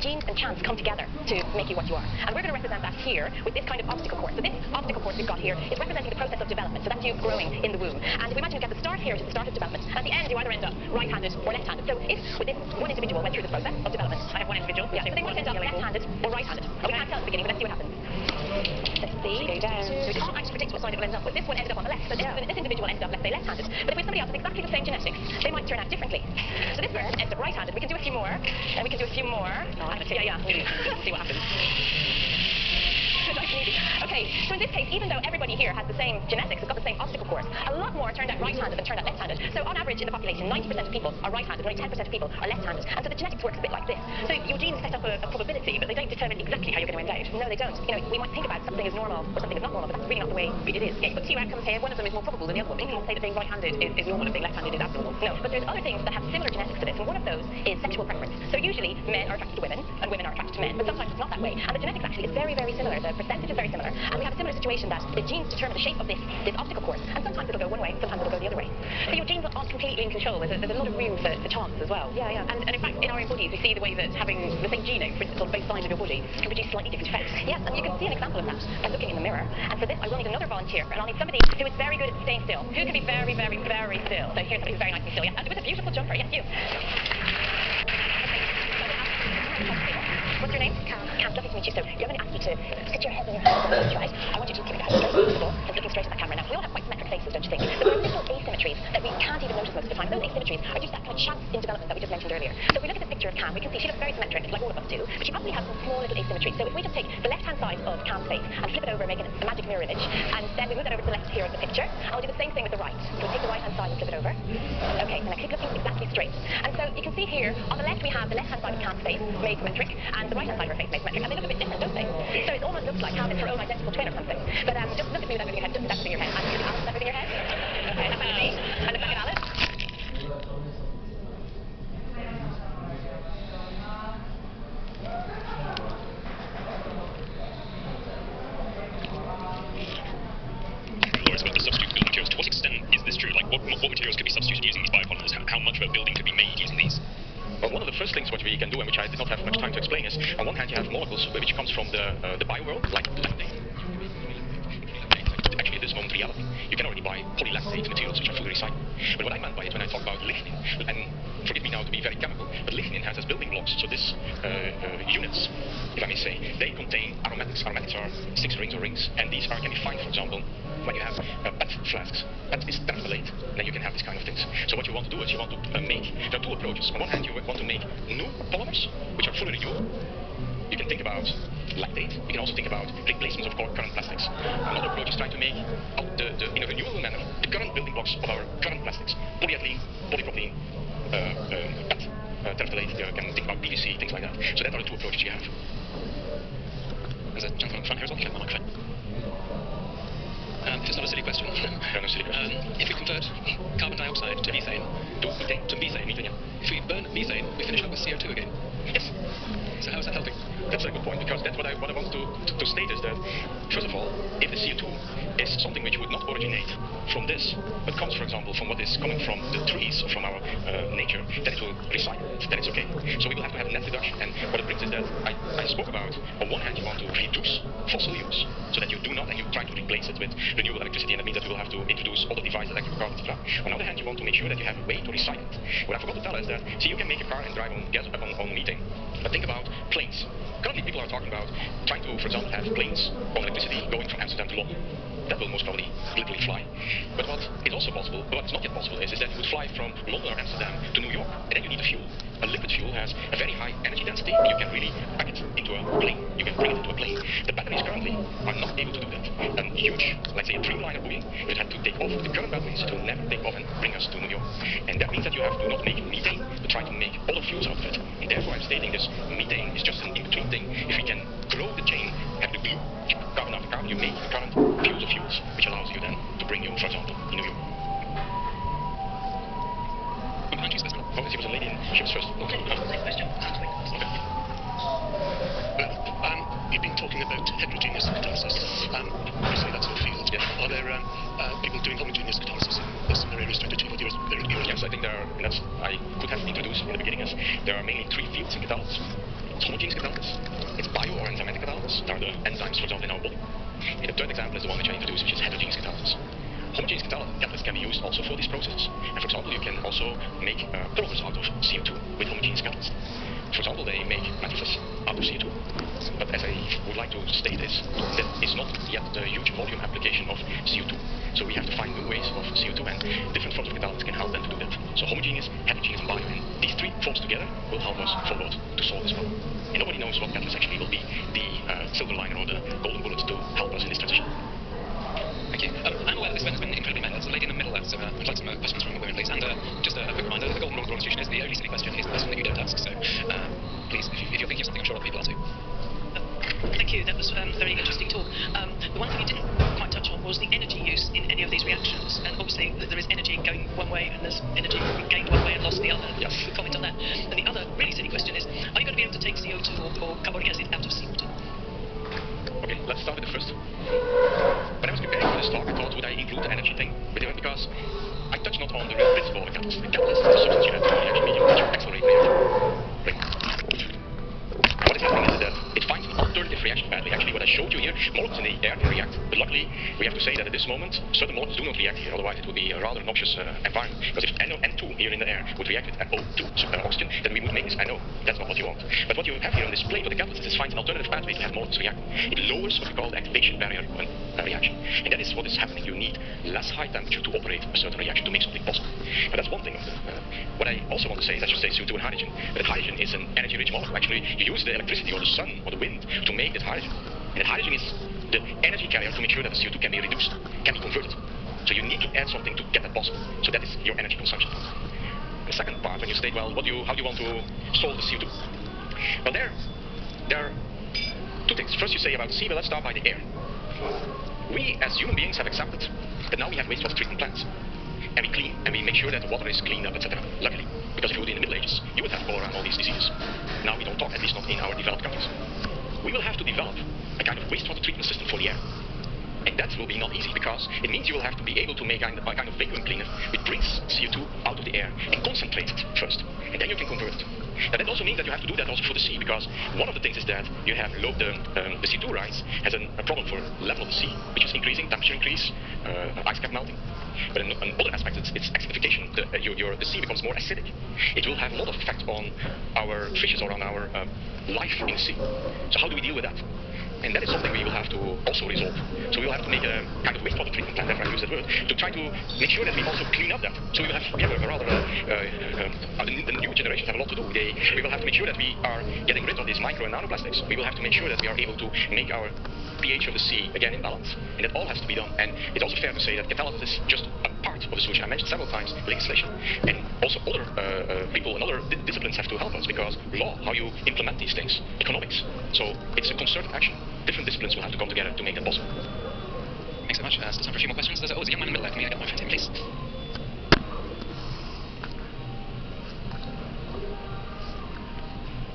genes and chance come together to make you what you are. And we're going to represent that here with this kind of obstacle course. So this obstacle course we've got here is representing the process of development. So that's you growing in the womb. And if we imagine you get the start here, which is the start of development, and at the end you either end up right-handed or left-handed. So if with this one individual went through this process of development, I have one individual, yeah, so they might end up left-handed or right-handed. We can't tell at the beginning, but let's see what happens. Let's see. Go down. So we can't actually predict what side it will end up with. This one ended up on the left, so this individual ended up, let's say, left-handed. But if we have somebody else with exactly the same genetics, they might turn out differently. So this person ends up right-handed. We can do a few more, and we can do a few more. Oh, yeah. We'll see what happens. Nice and easy. Okay, so in this case, even though everybody here has the same genetics, has got the same obstacle course, a lot more turned out right-handed than turned out left-handed. So on average in the population, 90% of people are right-handed, only 10% of people are left-handed. And so the genetics works a bit like this. So your genes set up a probability, but they don't determine exactly how you're going to end out. No, they don't. You know, we might think about something as normal or something as not normal, but that's really not the way it is. Yeah, you've got two outcomes here. One of them is more probable than the other one. You can't say that being right-handed is normal and being left-handed is abnormal. No, but there's other things that have similar genetics to this, and one of those is sexual preference. So usually men are attracted to women, and women are attracted to men, but sometimes it's not that way. And the genetics actually is very, very similar. The percentage is very similar. And we have a similar situation that the genes determine the shape of this obstacle course, and sometimes it'll go one way, sometimes it'll go the other way. So your genes aren't completely in control. There's a lot of room for chance as well. Yeah. And in fact, in our own bodies, we see the way that having the same genome, for instance, on both sides of your body, can produce slightly different effects. Yes, and you can see an example of that by looking in the mirror. And for this, I will need another volunteer, and I'll need somebody who is very good at staying still. Who can be very, very, very still? So here's somebody who's very nice and still. Yeah, and with a beautiful jumper. Yes, you. What's your name? Cam. Cam, lovely to meet you. So I'm going to ask you to sit your head in your hands, right? I want you to keep your head straight comfortable and looking straight at that camera. Now, we all have quite symmetric faces, don't you think? But there are little asymmetries that we can't even notice most of the time. Those asymmetries are just that kind of chance in development that we just mentioned earlier. So if we look at this picture of Cam, we can see she looks very symmetric, like all of us do, but she probably has some small little asymmetries. So if we just take the left-hand side of Cam's face and flip it over, making a magic mirror image, and then we move that over to the left here of the picture, and we'll do the same thing with the right. So we take the right-hand side and flip it over. Okay, so now keep looking exactly straight. And so you can see here, on the left we have the left-hand side of Cam's face made symmetric, and the right-hand side of her face made symmetric, and they look a bit different, don't they? So it almost looks like Cam is her own identical twin or something. But just look at me without moving your head, just without moving your head. And Alice, without moving your head. Okay, look back at me, and look back at Alice. Lawrence, about the substitute building materials, to what extent is this true? Like, what materials could be substituted using these biopolymers? How much of a building could be made using these? Well, one of the first things what we can do, and which I did not have much time to explain, is on one hand you have molecules which comes from the bio world, like lactate. Actually, at this moment, reality. You can already buy polylactate materials which are fully recycled. But what I meant by it when I talk about lignin, and forgive me now to be very chemical, but lignin has as building blocks, so these units, if I may say, they contain aromatics. Aromatics are 6 rings or rings, and these can be found, for example, when you have PET flasks. PET is terephthalate, then you can have these kind of things. So what you want to do is you want to make, there are two approaches. On one hand, you want to make new polymers, which are fully renewable. You can think about lactate. You can also think about replacements of current plastics. Another approach is trying to make, in a renewable manner, the current building blocks of our current plastics. Polyethylene, polypropylene, PET, terephthalate. You can think about PVC, things like that. So that are the two approaches you have. There's a gentleman in front here as well. Share the microphone. It's not a silly question. No silly question. If we convert carbon dioxide to methane, methane, yeah. If we burn methane, we finish up with CO2 again. Yes. So how is that helping? That's a good point, because that's what I want to state is that, first of all, if the CO2 is something which would not originate from this, but comes, for example, from what is coming from the trees or from our nature, then it will recycle, then it's okay. So we will have to have net reduction, and what it brings is that I spoke about, on one hand you want to reduce fossil use, so that you do not, and you try to replace it with renewable electricity, and that means that we will have to introduce other devices, electrical cars, etc. On the other hand, you want to make sure that you have a way to recycle it. What I forgot to tell is that, see, you can make a car and drive on gas, on methane, but think about planes. Currently people are talking about trying to, for example, have planes on electricity going from Amsterdam to London. That will most probably literally fly. But what is also possible, but what's not yet possible is that you would fly from London or Amsterdam to New York, and then you need a fuel. A liquid fuel has a very high energy density, and you can really pack it into a plane. You can bring it into a plane. The batteries currently are not able to do that. A huge, let's say a Dreamliner Boeing, would have to take off the current batteries. It will never take off and bring us to New York. And that means that you have to not make methane, but try to make other fuels out of it. And therefore I'm stating this methane is just an in-between thing. If we can grow the chain, have the glue, carbon after carbon, you make the current fuels of fuels, which allows you then to bring you, for example, in New York. Oh, she was a lady in ships first. Okay. Okay. You've been talking about heterogeneous catalysis. Obviously that's your field. Yes. Are there people doing homogeneous catalysis in similar areas trying to achieve what you're Yes, I think there are, and that's I could have introduced in the beginning, as there are mainly 3 fields in catalysis. homogeneous catalysis. It's bio or enzymatic catalysis. There are the enzymes, for example, in our body. And the third example is the one which I introduced, which is heterogeneous catalysis. Homogeneous catalysts can be used also for these processes. And for example, you can also make polymers out of CO2 with homogeneous catalysts. For example, they make matrices out of CO2. But as I would like to state is, that is not yet the huge volume application of CO2. So we have to find new ways of CO2, and different forms of catalysts can help them to do that. So homogeneous, heterogeneous, and bio. And these three forms together will help us forward to solve this problem. And nobody knows what catalyst actually will be the silver liner or the golden bullet to help us in this transition. Thank you. I'm aware that this event has been incredibly made. There's a lady in the middle there, so I'd like some questions from the women, please. And just a quick reminder, the golden rule of the institution is the only silly question is the question that you don't ask. So please, if you're thinking of something, I'm sure other people are too. Thank you. That was a very interesting talk. The one thing you didn't quite touch on was the energy use in any of these reactions. And obviously there is energy going one way and there's energy gained one way and lost the other. Yes. Comment on that. And the other really silly question is, are you going to be able to take CO2 or carbonic acid out of seawater? Okay, let's start with the first. When I was preparing for this talk, I thought, would I include the energy thing? Because I touched not on the real principle of a catalyst. The catalyst is a substance you have in the reaction medium which will accelerate reaction. What is happening is that it finds an alternative reaction pathway. Actually, what I showed you here, molecules in the air can react. But luckily, we have to say that at this moment, certain molecules do not react here. Otherwise, it would be a rather noxious environment. Because if N2 here in the air would react with O2, oxygen, then we would make this NO. That's not what you want. But what you have here on this plate with the catalyst is finds an alternative pathway to have molecules react. It lowers what we call the activation barrier reaction. And that is what is happening. You need less high temperature to operate a certain reaction to make something possible. But that's one thing. What I also want to say is, I should say CO2 and hydrogen. But hydrogen is an energy-rich molecule. Actually, you use the electricity or the sun or the wind to make that hydrogen. And that hydrogen is the energy carrier to make sure that the CO2 can be reduced, can be converted. So you need to add something to get that possible. So that is your energy consumption. The second part, when you state, well, how do you want to solve the CO2? Well, there are two things. First you say about the sea, but let's start by the air. We, as human beings, have accepted that now we have wastewater treatment plants. And we clean, and we make sure that the water is cleaned up, etc. Luckily, because if you would in the Middle Ages, you would have cholera and all these diseases. Now we don't talk, at least not in our developed countries. We will have to develop a kind of wastewater treatment system for the air. And that will be not easy, because it means you will have to be able to make a kind of vacuum cleaner which brings CO2 out of the air and concentrate it first. And then you can convert it. Now that also means that you have to do that also for the sea, because one of the things is that you have the CO2 rise has a problem for level of the sea, which is increasing, temperature increase, ice cap melting. But in other aspects, it's acidification. The sea becomes more acidic. It will have a lot of effect on our fishes or on our life in the sea. So how do we deal with that? And that is something we will have to also resolve. So we will have to make a kind of wastewater treatment plant, therefore I use that word, to try to make sure that we also clean up that. So we have a rather, the new generations have a lot to do. We will have to make sure that we are getting rid of these micro and nanoplastics. We will have to make sure that we are able to make our pH of the sea again in balance. And that all has to be done. And it's also fair to say that catalysis is just a part of the solution. I mentioned several times legislation. And also other people and other disciplines have to help us, because law, how you implement these things, economics. So it's a concerted action. Different disciplines will have to come together to make that possible. Thanks so much. Still time for a few more questions. There's a young man in the middle there. Can we get my friend in, please?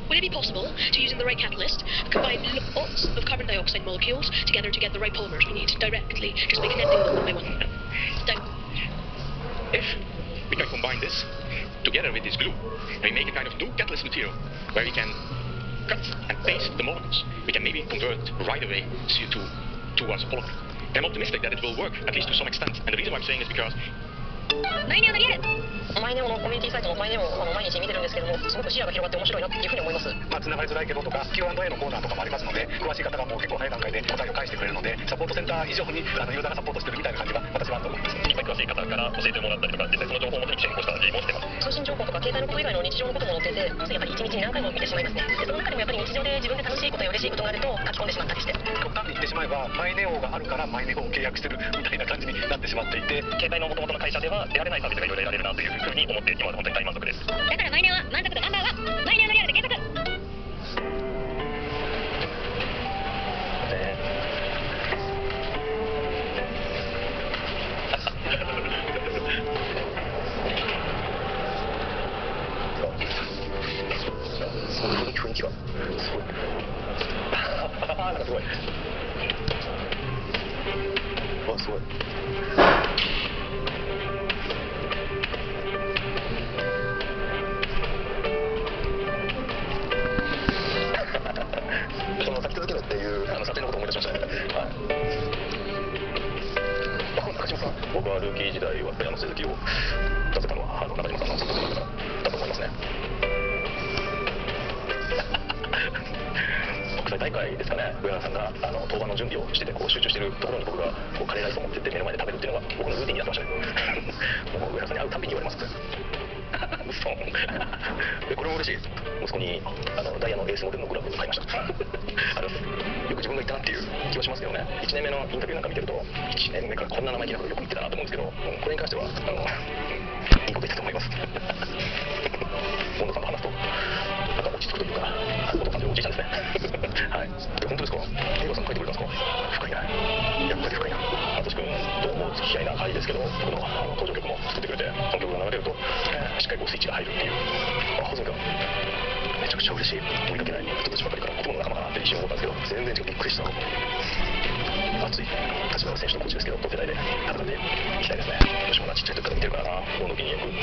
Would it be possible to, using the right catalyst, combine lots of carbon dioxide molecules together to get the right polymers we need directly, just by connecting them one by one? If we can combine this together with this glue, and we make a kind of new catalyst material where we can cut and paste the molecules, we can maybe convert right away CO2 towards a polymer. And I'm optimistic that it will work, at least to some extent. And the reason why I'm saying is becauseマイネオのコミュニティサイトのマイネオを毎日見てるんですけども、すごく視野が広がって面白いなっていうふうに思います。繋がりづらいけどとか Q&A のコーナーとかもありますので、詳しい方がもう結構早い段階で答えを返してくれるので、サポートセンター以上にユーザーがサポートしてるみたいな感じが私はあると思います。いっぱい詳しい方から教えてもらったりとか、実際その情報をもとに記者にこうしたりもしてます。通信情報とか携帯のこと以外の日常のことも載ってて、やっぱり一日に何回も見てしまいますね。でその中でもやっぱり日常で自分で楽しいことや嬉しいことがあると書き込んでしまったりして。極端に言ってしまえば、マイネオがあるからマイネオを契約してるみたいな感じになってしまっていて、携帯の元々の会社では得られないサービスがいろいろ得られるなというふうに思って今まで本当に大満足です。だからマイネオは満足度ナンバーワン。マイネオのリアルで検索。雰囲気がすごい。なんかすごい。わ、すごい。大会ですかね、上原さんが登板の準備をしててこう集中してるところに僕がこうカレーライスを持ってって目の前で食べるっていうのが僕のルーティンになってましたねもう上原さんに会うたびに言われます嘘でこれも嬉しい。息子にダイヤのエースモデルのグラブを買いましたよく自分が言ったなっていう気はしますけどね。1年目のインタビューなんか見てると1年目からこんな生意気なことよく言ってたなと思うんですけど、これに関してはいいこと言ったと思います温度さんと話すとなんか落ち着くというか、温度さんというおじいちゃんですねはい。で本当ですか、江川さん書いてくれたんですか。深いな、やっぱり深いな。淳君とも付き合い長いですけど、僕の登場曲も作ってくれて、その曲が流れると、しっかりこうスイッチが入るっていう、穂積君めちゃくちゃ嬉しい。追いかけない人たちばかりからいつもの仲間かなって一瞬思ったんですけど、全然違う、びっくりした。熱い立花選手のコーチですけど、同世代で戦っていきたいですね。吉本はちっちゃい時から見てるからな、大野木によく遊ん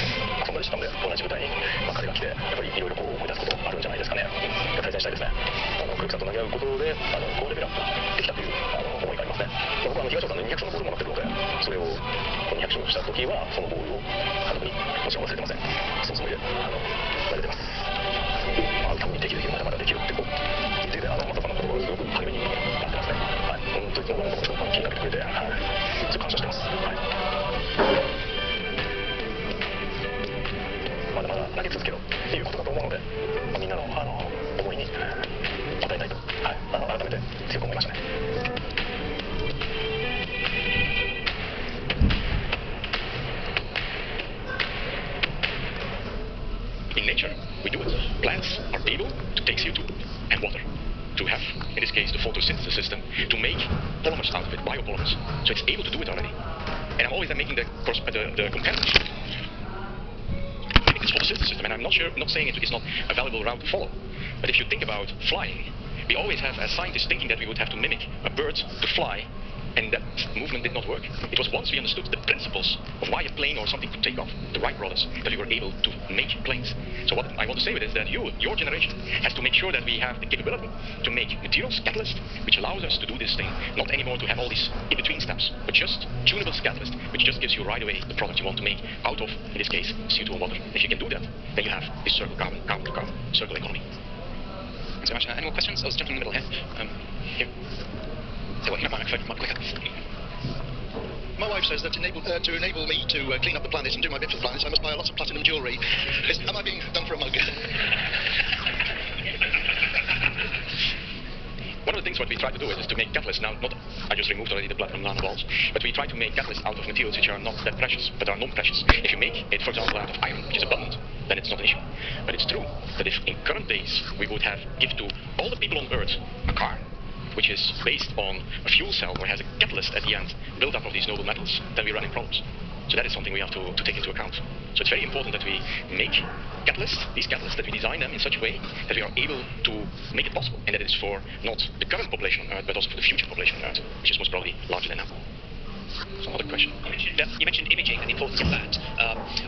だりしたので、同じ舞台に、彼が来てやっぱりいろいろこう思い出すことあるんじゃないですかね。対戦したいですね。クルクさんと投げ合うことでこうレベルアップできたという思いがありますね。僕は東尾さんの200勝のボールもらってるので、それを200勝した時はそのボールを監督にもちろん忘れてません。そのつもりで投げてます。多分できるまだまだできるってこう言ってて、松田さんの言葉がすごく励みになってますね。はい、本当に僕のことを気にかけてくれて、はい、すごく感謝してます。はい、まだまだ投げ続けろっていうことだと思うので、みんなの思いに応えたいと、はい、改めて強く思いましたね。In nature, we do it. Plants are able to take CO2 and water, to have, in this case, the photosynthesis system, to make polymers out of it, biopolymers. So it's able to do it already. And I'm always making the comparison. It's photosynthesis system, and I'm not saying it is not a valuable route to follow. But if you think about flying, we always have as scientists thinking that we would have to mimic a bird to fly, and that movement did not work. It was once we understood the principles of why a plane or something could take off, the Wright brothers, that we were able to make planes. So what I want to say with this is that your generation has to make sure that we have the capability to make materials, catalysts, which allows us to do this thing, not anymore to have all these in-between steps, but just tunable catalyst, which just gives you right away the product you want to make out of, in this case, CO2 and water. If you can do that, then you have this circle carbon to carbon, circle economy. Thanks very much. Any more questions? Oh, there's a gentleman in the middle here. Here. So what, you have my microphone, quicker. My wife says that to enable me to clean up the planet and do my bit for the planet, I must buy lots of platinum jewellery. Am I being done for a mug? One of the things what we try to do is to make catalysts. Now, I just removed already the platinum nanoballs, but we try to make catalysts out of materials which are not that precious, but are non-precious. If you make it, for example, out of iron, which is abundant, then it's not an issue. But it's true that if in current days we would have give to all the people on Earth a car, which is based on a fuel cell or has a catalyst at the end, built up of these noble metals, then we run into problems. So that is something we have to take into account. So it's very important that we make catalysts, these catalysts, that we design them in such a way that we are able to make it possible, and that it is for not the current population on Earth, but also for the future population on Earth, which is most probably larger than now. Some other question. You mentioned imaging and the importance of that.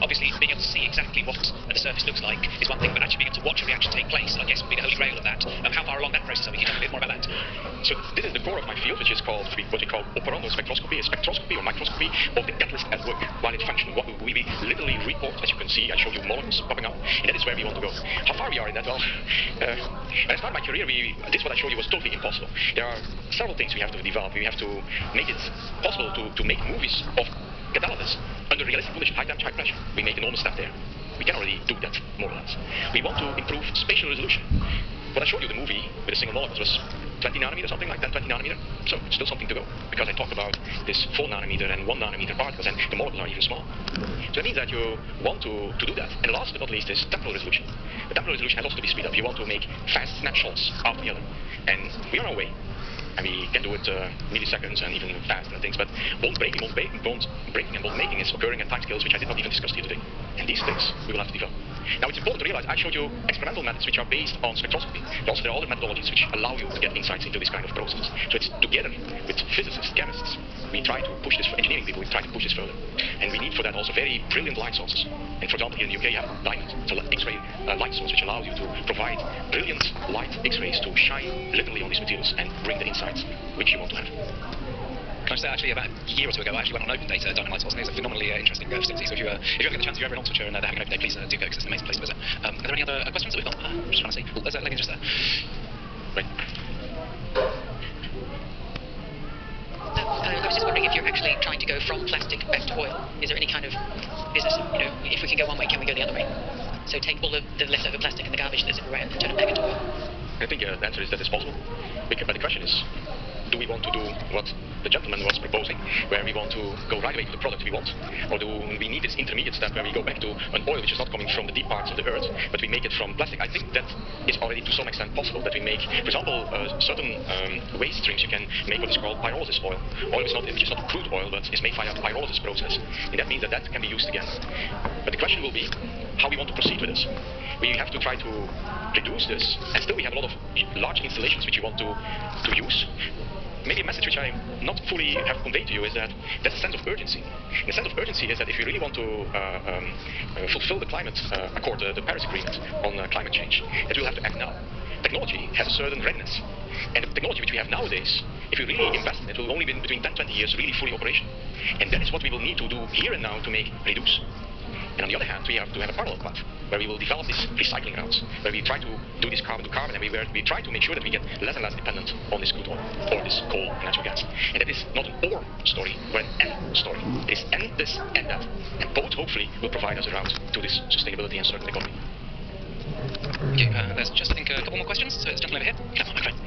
Obviously, being able to see exactly what the surface looks like is one thing, but actually being able to watch a reaction take place, I guess, would be the holy grail of that. How far along that process are we? Can you tell me a bit more about that? So this is the core of my field, which is called what we call operando spectroscopy, a spectroscopy or microscopy of the catalyst at work while it functions. What we literally report, as you can see, I showed you molecules popping up, and that is where we want to go. How far we are in that? Well, when I started my career, this what I showed you was totally impossible. There are several things we have to develop. We have to make it possible to make movies of catalysts under realistic conditions, high temperature, high pressure. We make enormous step there. We can already do that, more or less. We want to improve spatial resolution. What I showed you, the movie with a single molecule, was 20 nanometer, something like that, 20 nanometer. So still something to go, because I talked about this 4 nanometer and 1 nanometer particles, and the molecules are even small. So that means that you want to do that. And last but not least is temporal resolution. The temporal resolution has also to be speed up. You want to make fast snapshots after the other. And we are on our way. And we can do it milliseconds and even faster and things, but bond breaking and bond making is occurring at timescales which I did not even discuss here today. And these things we will have to develop. Now it's important to realize I showed you experimental methods which are based on spectroscopy. Also there are other methodologies which allow you to get insights into this kind of process. So it's together with physicists, chemists, we try to push this, for engineering people, we try to push this further. And we need for that also very brilliant light sources. And for example here in the UK you have diamond. It's an X-ray light source which allows you to provide brilliant light X-rays to shine literally on these materials and bring the insights which you want to have. Can I say, actually, about a year or two ago, I actually went on Open Data Diamond Light Source, and it's a phenomenally interesting facility. So if you ever get the chance, if you're ever in Oxfordshire and they're having an Open Day, please do go, because it's an amazing place to visit. Are there any other questions that we've got? Just trying to see. There's a lady just there. Right. if you're actually trying to go from plastic back to oil? Is there any kind of business, if we can go one way, can we go the other way? So take all the leftover plastic and the garbage that's everywhere and turn it back into oil. I think the answer is that it's possible. But the question is, do we want to do what the gentleman was proposing, where we want to go right away to the product we want? Or do we need this intermediate step where we go back to an oil which is not coming from the deep parts of the earth, but we make it from plastic? I think that is already to some extent possible, that we make, for example, certain waste streams, you can make what is called pyrolysis oil. Oil is not, which is not crude oil, but is made via the pyrolysis process. And that means that that can be used again. But the question will be how we want to proceed with this. We have to try to reduce this, and still we have a lot of large installations which we want to use. Maybe a message which I not fully have conveyed to you is that there's a sense of urgency. The sense of urgency is that if you really want to fulfill the climate accord, the Paris Agreement on climate change, that we'll have to act now. Technology has a certain readiness. And the technology which we have nowadays, if we really invest in it, will only be between 10 20 years really fully operational. And that is what we will need to do here and now to make reduce. And on the other hand, we have to have a parallel path where we will develop these recycling routes, where we try to do this carbon to carbon, and we try to make sure that we get less and less dependent on this crude oil or this coal and natural gas. And that is not an or story, but an and story. It is and this and that. And both hopefully will provide us a route to this sustainability and circular economy. Okay, there's just, I think, a couple more questions. So it's a gentleman over here. Come on, my friend.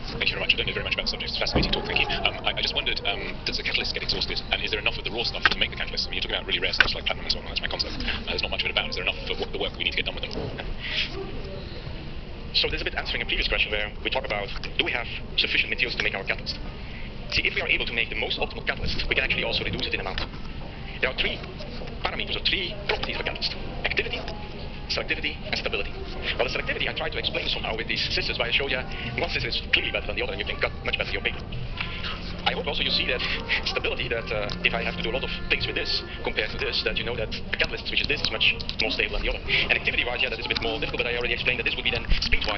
Thank you very much. I don't know very much about the subject. It's a fascinating talk, thank you. I just wondered, does the catalyst get exhausted? And is there enough of the raw stuff to make the catalyst? I mean, you're talking about really rare stuff like platinum and so on. That's my concept. There's not much of it about. Is there enough for the work we need to get done with them? So this is a bit answering a previous question where we talk about, do we have sufficient materials to make our catalyst? See, if we are able to make the most optimal catalyst, we can actually also reduce it in amount. There are three parameters or three properties of a catalyst: activity, selectivity, and stability. Well, the selectivity I try to explain somehow with these scissors, but I show you one scissor is clearly better than the other, and you can cut much better your paper. I hope also you see that stability, that if I have to do a lot of things with this compared to this, that you know that a catalyst, which is this, is much more stable than the other. And activity-wise, yeah, that is a bit more difficult, but I already explained that this would be then speed-wise